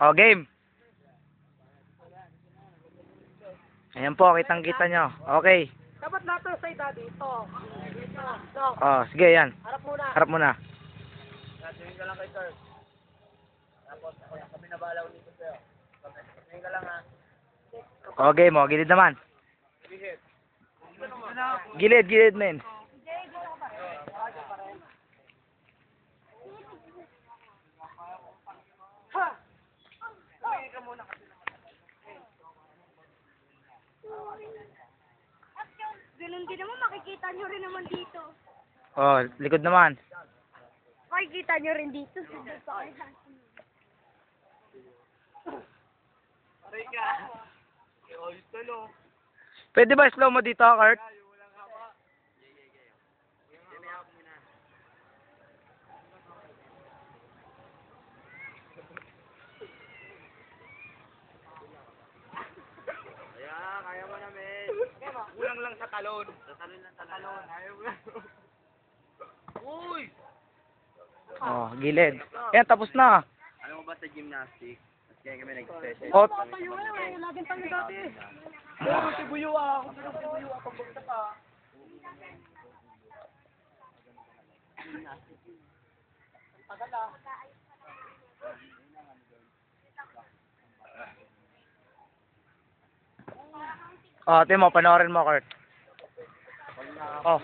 O, game. Ayan po, kitang-kita nyo. Okay. Dapat lahat ng side daddy. Ito. Ito. O, sige, yan. Harap muna. Harap muna. Tingin ka lang kay sir. Tapos kami nabalaw dito sa'yo. Tingin ka lang ha. O, game mo. Gilid naman. Gilid, gilid, men. Ganun din naman, makikita nyo rin naman dito. O, likod naman. Makikita nyo rin dito. Aray ka. Oh, ito no. Pwede ba slow mo dito, Kurt? Ayan, kaya mo namin. Kulang lang sa talon. Sa talon lang talon. Ayaw mo. Uy! O, gilid. Yan, tapos na. Alam mo ba sa gymnastics? At kaya kami nag-special. O, Tayo eh. Laging tayo dati. Oo, si Buyo ako. Pero si Buyo ako. Pagpunta pa. Tagal ah. o, Timo, panoorin mo, Kurt. O.